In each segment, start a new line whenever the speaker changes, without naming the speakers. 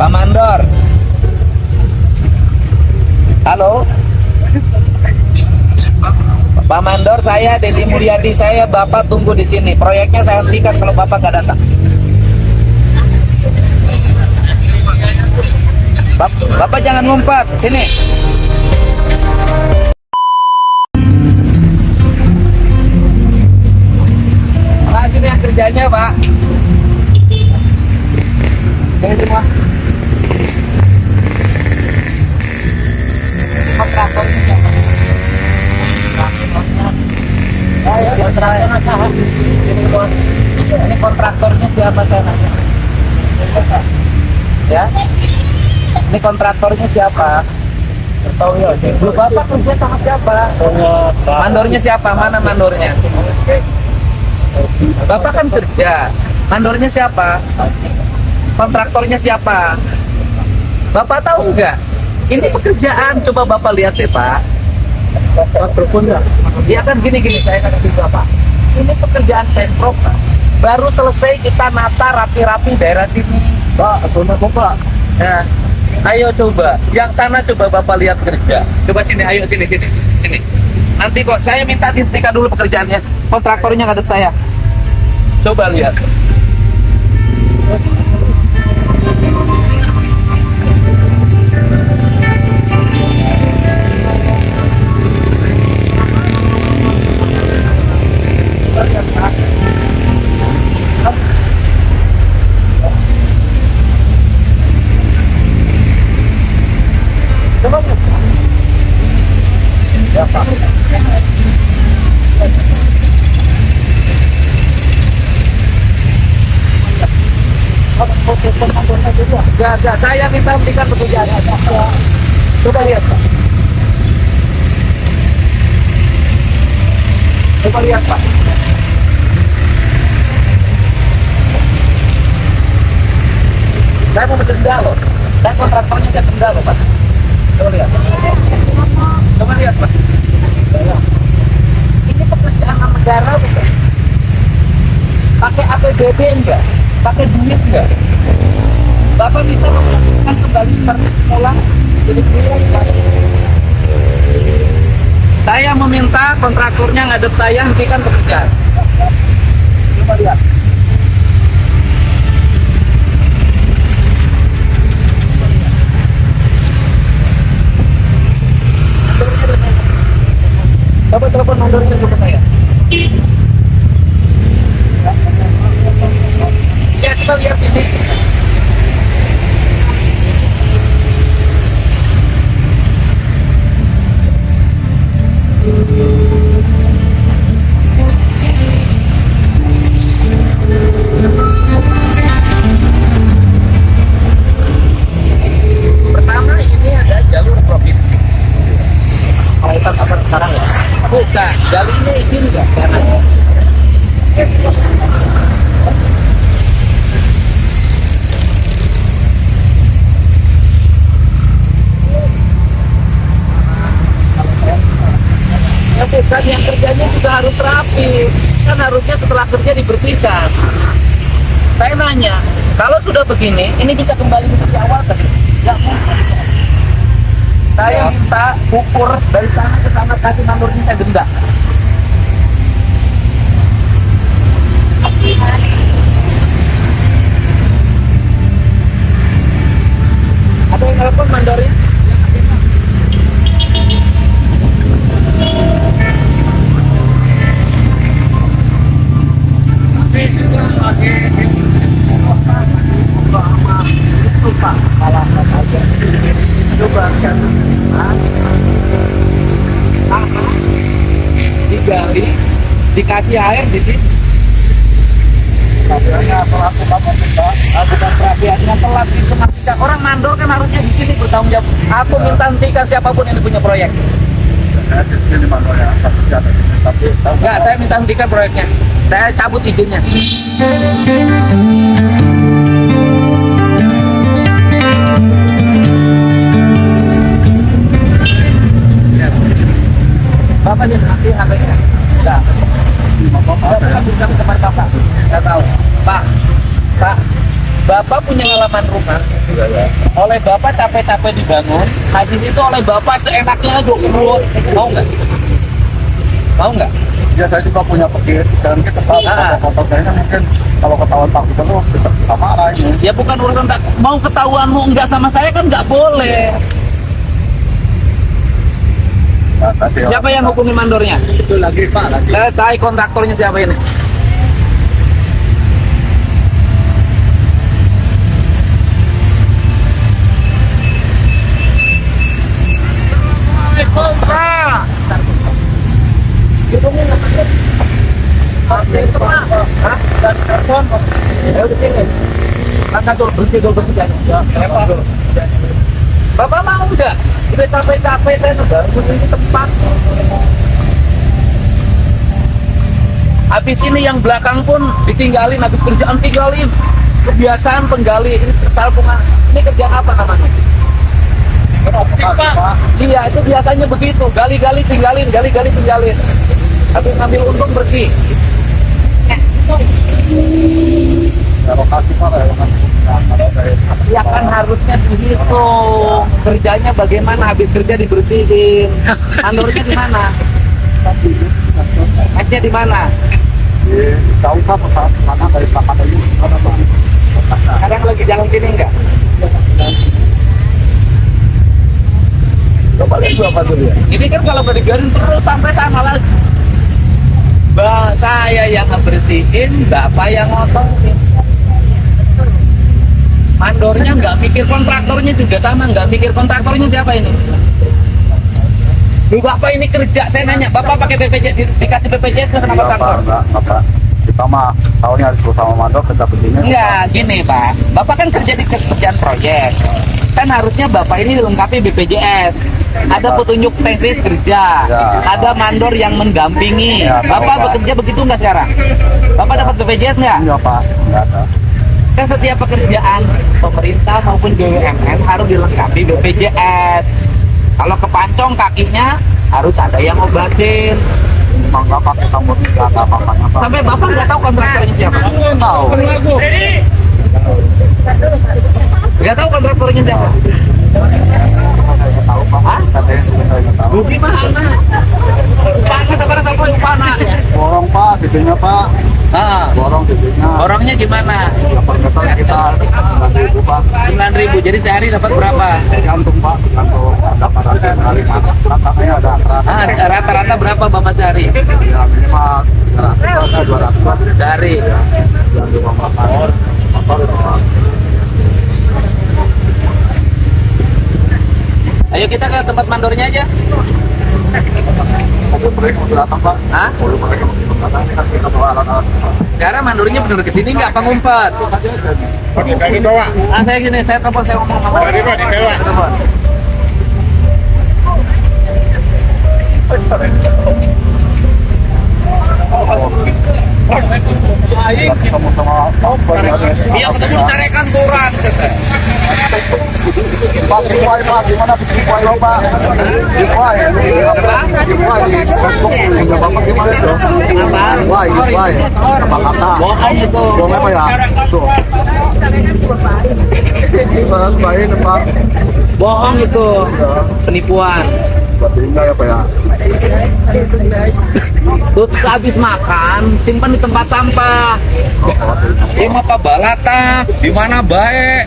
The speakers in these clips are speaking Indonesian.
Pak Mandor. Halo. Pak Mandor, saya Deddy Mulyadi, saya Bapak tunggu di sini. Proyeknya saya hentikan kalau Bapak nggak datang. Bapak jangan ngumpet, sini. Makasih nih yang kerjanya, Pak. Sini semua. Kontraktornya siapa? Ini kontraktornya siapa, saya nanya? Ya, ini kontraktornya siapa? Lu Bapak kerja sama siapa? Mandornya siapa? Mana mandornya? Bapak kan kerja. Mandornya siapa? Kontraktornya siapa? Bapak tahu nggak? Ini pekerjaan, coba Bapak lihat deh, Pak. Dia kan gini-gini, saya kasih Bapak. Ini pekerjaan Pemprov, Pak. Baru selesai kita nata rapi-rapi daerah sini. Pak, Bapak. Ya. Ayo coba, yang sana coba Bapak lihat kerja. Coba sini, ayo sini. Nanti kok saya minta dihentikan dulu pekerjaannya. Kontraktornya ngadep saya. Coba lihat. Enggak, saya minta hentikan pekerjaannya. Coba lihat, Pak. Coba lihat, Pak. Saya mau denda loh. Saya kontraktornya saya denda loh, Pak. Coba lihat. Coba lihat, Pak. Ini pekerjaan negara bukan? Pakai APBD enggak? Pakai duit enggak? Bapak bisa melakukan kembali seperti semula. Jadi saya meminta kontraktornya ngadep saya hentikan pekerjaan. Coba lihat. Coba telepon mandornya ke saya. Ya, coba lihat sini. Pertama, ini ada jalur provinsi. Kelihatan apa sekarang ya? Bukan, jalurnya izin nggak? Karena bukan, yang kerjanya juga harus rapi. Kan harusnya setelah kerja dibersihkan. Saya nanya, kalau sudah begini, ini bisa kembali seperti awal tadi? Ya, saya minta ukur dari sana ke sana, kasih mandornya saya denda. Ada yang telepon mandornya? Lupa, salah aja. Coba kan, tanah digali, dikasih air di sini. Perapiannya telat, bukan perapiannya telat itu maksudnya. Orang mandor kan harusnya di sini bertanggung jawab. Aku minta hentikan siapapun yang punya proyek. Enggak, saya minta hentikan proyeknya. Saya cabut izinnya. Bapak jadi nanti HP-nya. Enggak. Bapak bisa tempat Bapak. Enggak tahu. Pak, Bapak punya halaman rumah. oleh Bapak capek-capek dibangun, habis itu oleh Bapak seenaknya aja keluar. Mau nggak? Mau nggak?
Ya saya juga punya pikir dan kita tahu foto-fotonya mungkin kalau ketahuan Pak Gubernur kita marah ini.
Ya bukan urusan tak mau ketahuanmu enggak sama saya kan nggak boleh.
Nah,
Siapa yang hubungi mandornya?
itu lagi Pak lagi.
Saya tahu kontraktornya siapa ini. Bapak mau enggak? Udah capek-capek saya ngebangun ini tempat. Habis ini yang belakang pun ditinggalin, habis kerjaan tinggalin. Kebiasaan penggali ini salpungan. Ini kerjaan apa namanya? Iya, itu biasanya begitu. Gali-gali tinggalin, gali-gali tinggalin. Habis ngambil untung pergi.
Ya, lokasi Pak ya,
Ya kan harusnya dihitung. Kerjanya bagaimana? Habis kerja dibersihin. Mandornya di mana? Mesnya di mana?
tahu Pak mana dari belakang ini mana Pak?
Sekarang lagi jalan sini enggak?
Coba lihat berapa dulu ya.
Ini kan kalau nggak digarin terus sampai sana lagi. Saya yang ngebersihin, Bapak yang ngotorin. Mandornya nggak mikir, kontraktornya juga sama, nggak mikir. Kontraktornya siapa ini? Lu Bapak ini kerja, saya nanya, Bapak pakai BPJS, dikasih BPJS ke sama kontraktor?
Enggak, Pak. Kita mah tahunya harus bersama mandor kita begini.
Enggak, gini Pak, Bapak kan kerja di kerjaan proyek. Kan harusnya Bapak ini dilengkapi BPJS. Ada petunjuk teknis kerja,
Ya.
ada mandor yang mendampingi.
Ya, tahu,
Bapak
Pak.
bekerja begitu nggak sekarang? Bapak dapat BPJS nggak?
Iya Pak, enggak ada.
Kan setiap pekerjaan pemerintah maupun BUMN harus dilengkapi BPJS. Kalau kepancong kakinya harus ada yang ngobatin.
Memang nggak pakai tambur nggak ada apa-apanya Pak.
Sampai Bapak nggak tahu kontraktornya siapa?
Tahu.
Nggak tahu kontraktornya siapa?
Saya tahu Pak.
Hah?
Katanya juga saya nggak tahu.
Bukti mana? Pasti sekarang sampai upana.
Borong Pak, sisinya Pak.
Ah,
Borong sisinya.
orangnya gimana?
Per meter kita 9.000 Pak.
9.000. Jadi sehari dapat berapa?
Tergantung Pak, tergantung dapat kali mana. Ratanya ada
Ah, rata-rata berapa Bapak sehari?
ya minimal 300 200 Pak.
Sehari.
Yang cuma motor.
Ayo kita ke tempat mandornya aja.
Mobil mereka mau datang Pak.
Hah?
Mobil mereka mau datang ini kan kita bawa alat-alat.
Sekarang mandornya bener ke sini nggak? Apa ngumpet?
Dari bawah.
Ah, saya gini, saya telepon, saya ngomong sama
Dari bawah, di bawah.
telepon.
Ketemu sama Pak.
Iya, ketemu carekan koran.
Pak, giveaway Pak, gimana giveaway lo Pak? Giveaway, giveaway di Facebook, punya Bapak gimana tuh?
Apa?
Giveaway, apa kata?
Bohong itu.
Bohong apa ya? Tuh. Saya sebaik Pak.
Bohong itu. Penipuan.
Berarti enggak ya Pak ya?
Terus habis makan, simpan di tempat sampah. Di mapa balata, di mana baik.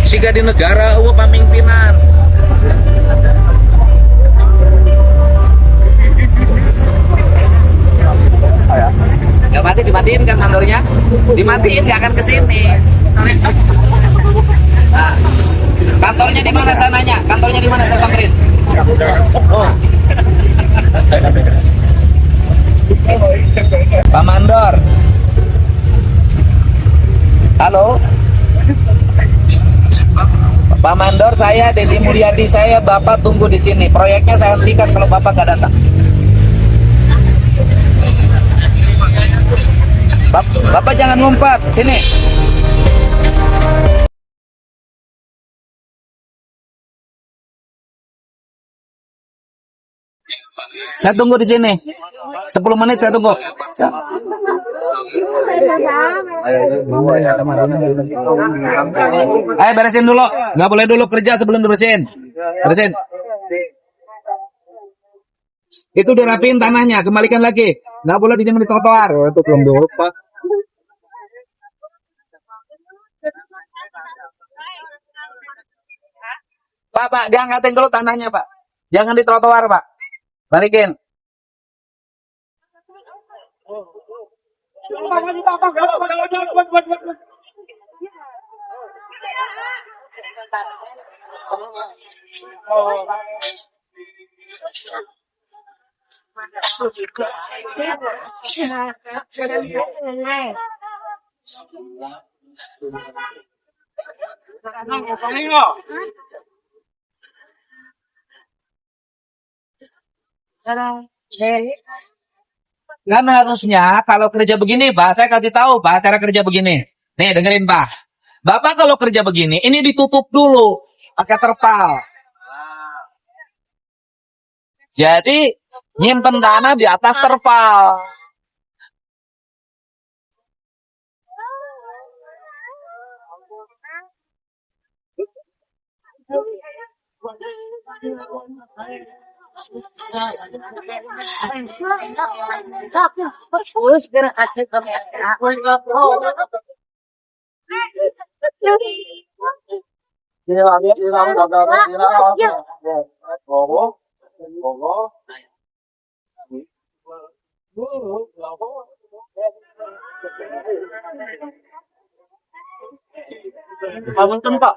Siga di negara eueuh pamingpinan. Gak mati, dimatiin kan mandornya? Dimatiin, gak akan kesini. Nah, kantornya di mana sananya? Kantornya di mana saya samperin? Oh. Pak Mandor. Halo. Pak Mandor, saya Deddy Mulyadi, saya Bapak tunggu di sini. Proyeknya saya hentikan kalau Bapak nggak datang. Bapak jangan ngumpet, sini. Saya tunggu di sini. 10 menit saya tunggu. Ayo beresin dulu. Nggak boleh dulu kerja sebelum dibersihin. Beresin. Itu udah rapiin tanahnya, kembalikan lagi. Nggak boleh dijemur di trotoar.
Oh, itu belum diurut, Pak.
Pak, diangkatin dulu tanahnya, Pak. Jangan di trotoar, Pak. Balikin. Kan harusnya kalau kerja begini, Pak, saya kasih tahu, Pak, cara kerja begini. Nih, dengerin, Pak. Bapak kalau kerja begini, ini ditutup dulu pakai terpal. Jadi, nyimpen dana di atas terpal. Punten, Pak.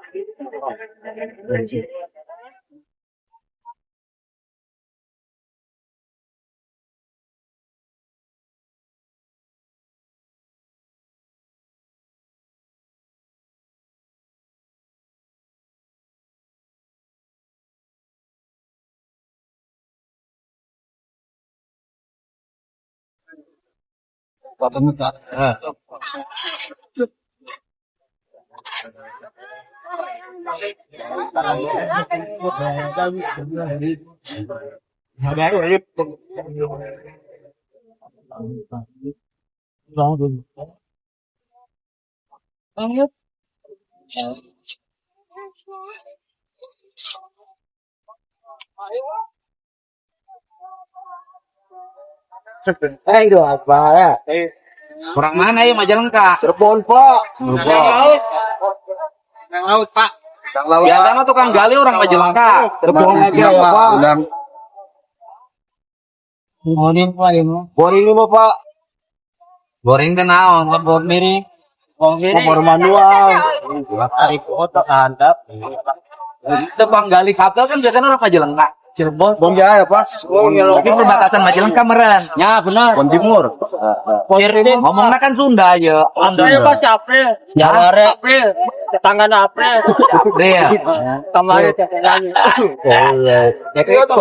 Itu apa ya? Kurang mana ya Majalengka?
Cirebon, Pak.
Yang laut, Pak.
Yang laut.
Biasa mah tukang gali orang Majalengka.
Cirebon aja, Pak. Boring ini, Pak.
Boring teh naon? Bor miring.
Kompor manual.
Itu bang gali kabel kan biasanya orang Majalengka. Cirebon.
Bon Jaya, Pak.
Tapi perbatasan Majalengka meren. Ya benar.
Bon Timur.
Ngomongnya kan Sunda aja.
Saya pas April, Januari, April, tetanggana April,
Dia.
kemarin tetangganya.
Ya kayak tuh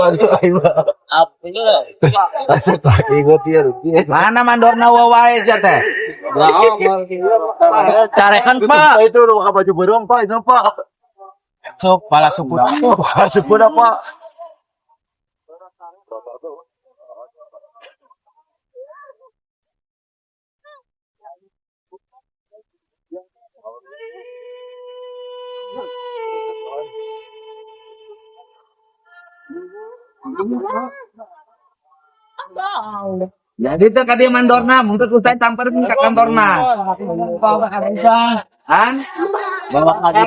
April,
Asal Pak ikut dia.
Mana mandorna wawae sih teh?
carekan Pak.
Itu udah pakai baju berong, Pak. Itu, Pak.
Sok pala suput.
Pak, sebut apa?
Jadi itu kadi mandorna, mungkin susah tamperin ke kantorna. Han?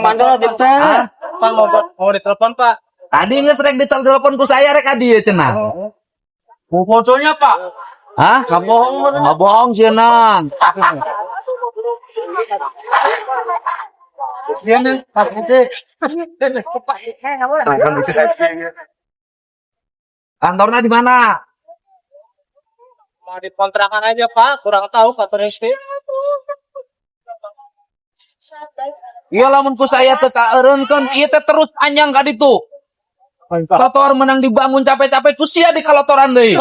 Mandor di
Hah?
Pak mau ditelepon Pak.
Tadi nggak sering ditelepon ku saya rek adi ya cenah.
Fotonya Pak.
Hah? Nggak bohong sih nang.
Dia nih Pak itu.
Kantornya di mana?
Mau dikontrakan aja Pak, kurang tahu kantor SD.
Iya lamun ku saya teka eureun kan ieu teh terus panjang ka ditu. Trotoar menang dibangun capek-capek ku sia di kalotoran deui.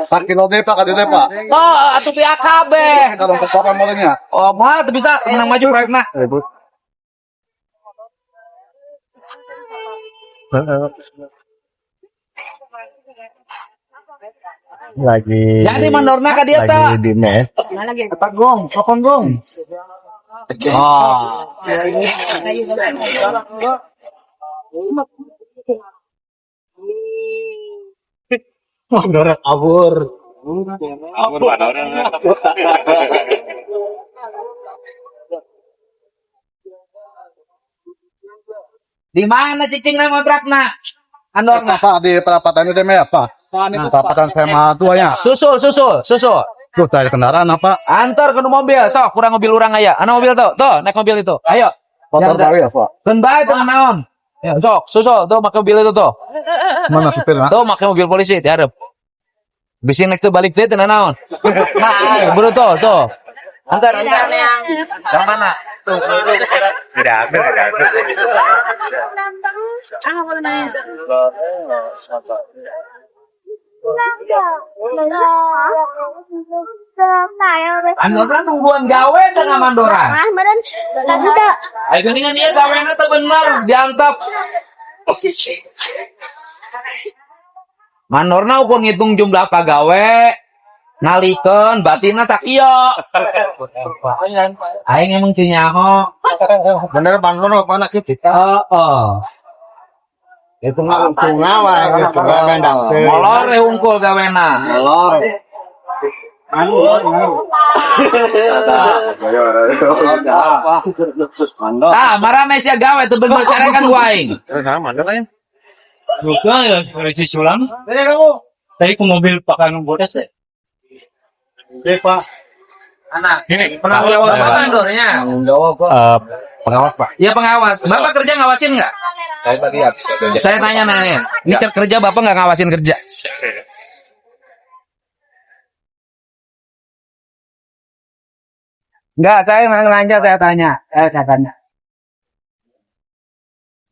Pak kilo deh, Pak. Kado deh, Pak.
Oh, atuh pihak kabeh.
Kalau untuk papan modelnya.
Oh, mah teu bisa menang maju proyekna.
Ribut. Lagi.
Jadi mandorna ka dia ta.
Lagi di mes. Kata gong, kapan gong?
Oh.
Mandor kabur.
Kabur mana orang?
Di mana cicing na kontrakna? Andorna.
Apa di perapatan itu mes apa? Perapatan SMA 2 ya.
Susul.
Tuh dari kendaraan apa?
Antar ke mobil, sok kurang mobil orang aya. Ana mobil tuh, naik mobil itu. Ayo.
Motor
Yang-
baru ya, Pak?
Keun bae teu naon. Ya, sok, susul tuh make mobil itu tuh.
Mana supirnya?
Tuh make mobil polisi di hareup. Bisi naik tuh balik teh teu naon. Nah, ayo, buru tuh. Antar. Yang mana? Tuh.
Tidak ada.
Andorra nungguan gawe tengah Mandora. Ayo geuningan ieu gawena teu bener diantep. Mandorna ukur ngitung jumlah pagawe, nalikeun batina sakieu. Aing emang teu nyaho.
Bener Bandung apa anak kita?
Heeh.
Itu mah untung wae gitu kan dapet.
Molor hungkul gawena. Molor. Tah, marane sia gawe teu bener carekan ku aing.
Juga ya si Sulam.
Ini kamu.
Tadi ke mobil pakai bodas ya.
Pak.
Anak,
Ini
penanggung jawab apa mandornya?
Tanggung jawab, Pak. Pengawas, Pak.
Ya pengawas. Bapak kerja ngawasin nggak? Saya tanya nanya. Ini kerja bapak nggak ngawasin kerja? Enggak, saya nanya, saya tanya.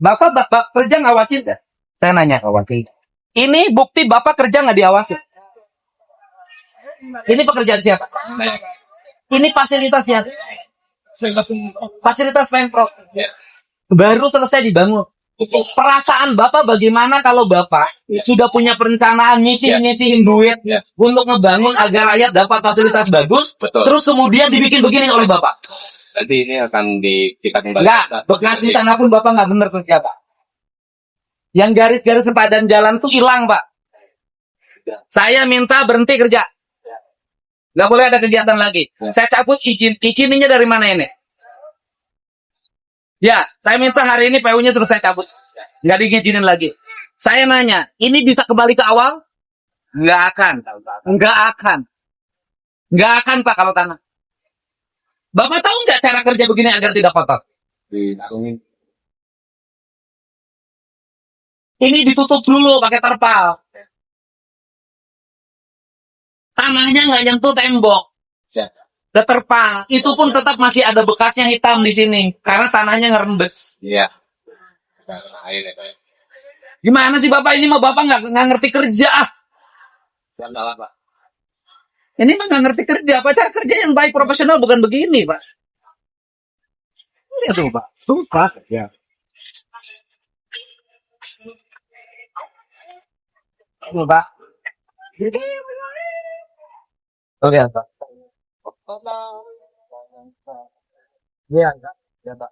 Bapak kerja ngawasin nggak? Saya nanya ngawasin. Ini bukti bapak kerja nggak diawasin? Ini pekerjaan siapa? Ini fasilitas siapa? Fasilitas Pemprov. Baru selesai dibangun. Perasaan Bapak bagaimana kalau Bapak sudah punya perencanaan nyisihin duit untuk ngebangun agar rakyat dapat fasilitas bagus, terus kemudian dibikin begini oleh Bapak?
Nanti ini akan diberikan kembali.
Enggak, bekas di sana pun Bapak nggak benar kerja, Pak. Yang garis-garis sempadan jalan tuh hilang, Pak. Saya minta berhenti kerja. Nggak boleh ada kegiatan lagi. Saya cabut izinnya dari mana ini? Ya, saya minta hari ini PU-nya terus saya cabut. Nggak diizinin lagi. Saya nanya, ini bisa kembali ke awal? Nggak akan. Nggak akan, Pak, kalau tanah. Bapak tahu nggak cara kerja begini agar tidak kotor? Ini ditutup dulu pakai terpal. Tanahnya nggak nyentuh tembok. Terpal. Itu pun tetap masih ada bekasnya hitam di sini. Karena tanahnya ngerembes.
Iya.
Gimana sih Bapak? Ini mah Bapak nggak ngerti kerja.
Pak.
Ini mah nggak ngerti kerja. Apa cara kerja yang baik profesional bukan begini, Pak. Lihat tuh, Pak.
Sumpah. Ya.
Tuh, Pak. Tuh, lihat, Pak. Lihat, Pak. Lihat, Pak.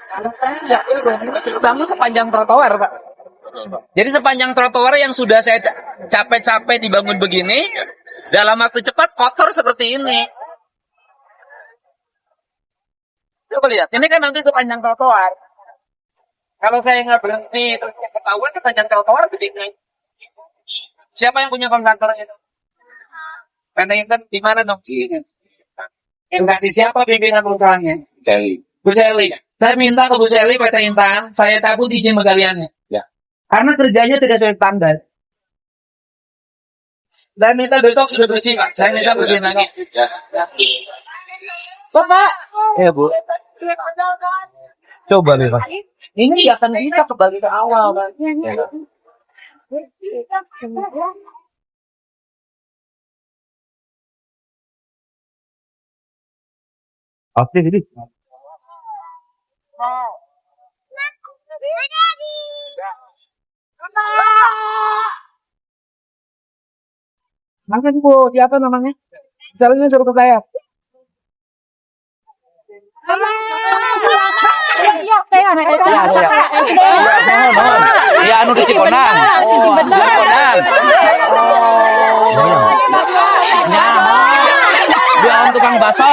Kalau saya lihat, bangun sepanjang trotoar, Pak. Jadi sepanjang trotoar yang sudah saya capek-capek dibangun begini, dalam waktu cepat kotor seperti ini. Coba lihat, ini kan nanti sepanjang trotoar. Kalau saya nggak berhenti, terus ketahuan sepanjang trotoar begini. Siapa yang punya kontraktor itu? PT Intan di mana dong? Yang kasih siapa pimpinan perusahaannya? Bu Seli. Saya minta ke Bu Seli PT Intan, saya cabut izin penggaliannya.
Ya.
Karena kerjanya tidak sesuai standar. Saya minta besok sudah bersih, Pak. Saya minta bersihin lagi.
Ya.
Bapak. Ya, Bu. Coba nih, Pak. Ini akan bisa kembali ke awal, Pak.
Oke, jadi.
Daddy.
Makan Bu, siapa namanya? Caranya suruh ke saya. Ya, anu di Cikonang. Cikonang. Ya, dia on tukang bakso.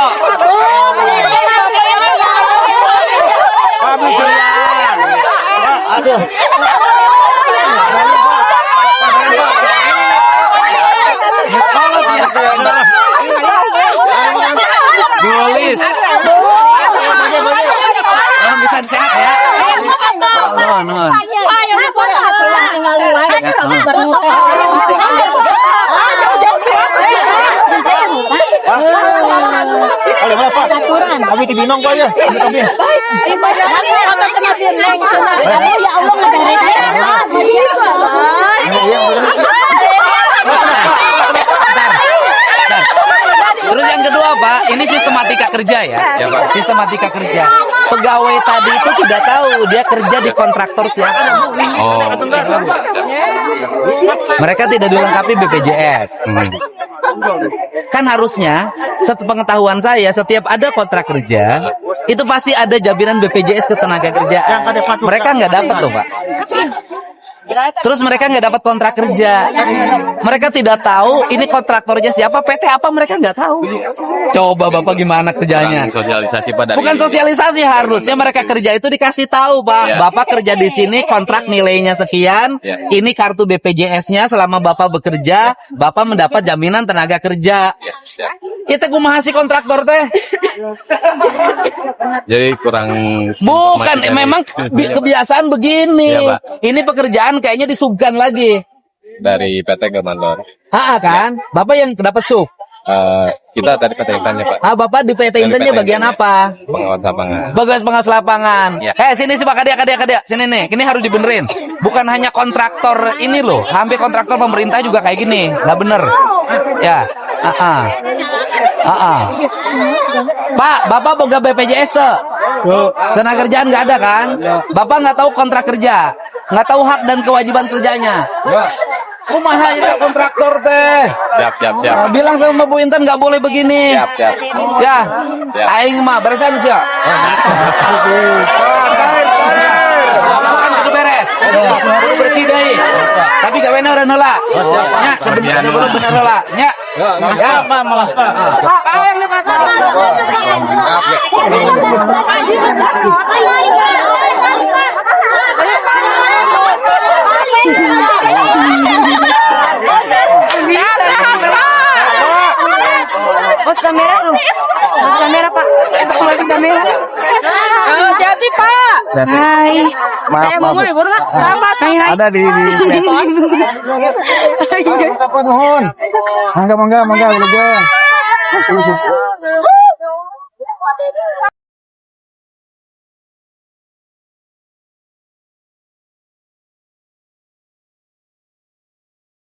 Aduh. Gulis. Bisa sehat ya.
Kami dibinong kok ya. Kami.
Terus yang kedua Pak, ini sistematika kerja ya.
Ya, Pak.
Sistematika kerja. Pegawai tadi itu tidak tahu dia kerja di kontraktor siapa.
Oh.
Mereka tidak dilengkapi BPJS. Kan harusnya, sepengetahuan saya, setiap ada kontrak kerja, itu pasti ada jaminan BPJS ketenagakerjaan. Mereka nggak dapat tuh Pak. Terus mereka nggak dapat kontrak kerja. Mereka tidak tahu ini kontraktornya siapa, PT apa, mereka nggak tahu. Coba Bapak gimana kerjanya?
Kurang sosialisasi Pak dari
Bukan sosialisasi, harusnya mereka kerja itu dikasih tahu Pak.
Ya.
Bapak kerja di sini, kontrak nilainya sekian.
Ya.
Ini kartu BPJS-nya selama Bapak bekerja, Bapak mendapat jaminan tenaga kerja.
Ya, siap.
Kita kumaha si kontraktor teh?
Jadi kurang
Bukan,
informasi dari-
memang kebiasaan begini.
Iya, Pak.
Ini pekerjaan kayaknya disubkan lagi.
dari PT ke Mandor.
Kan? Bapak yang dapat sub.
Kita tadi PT Intannya Pak,
Bapak di PT Intannya
PT
bagian
Intannya.
apa?
pengawas lapangan.
Bagas pengawas lapangan.
Ya.
Sini sih Pak Kadia. Sini nih. Ini harus dibenerin. Bukan hanya kontraktor ini loh. Hampir kontraktor pemerintah juga kayak gini. Nggak bener. Ya. Pak, Bapak boga BPJS tuh. Tenaga kerjaan nggak ada kan? Bapak nggak tahu kontrak kerja. Nggak tahu hak dan kewajiban kerjanya. Kumaha itu kontraktor teh?
Siap.
Bilang sama Bu Intan nggak boleh begini.
Siap.
Ya,
Ya.
aing mah beresan sih ya. Bukan kudu beres, kudu bersih deui. Tapi gawena urang heula. Nya sebelum bener heula. Nya. Ya.
Bos kamera lu. Bos kamera Pak. Bos kamera. Jadi Pak. Hai. Saya mau ngomong ibu Pak. Selamat. Hai.
Ada di apa nuhun. Mangga, lega.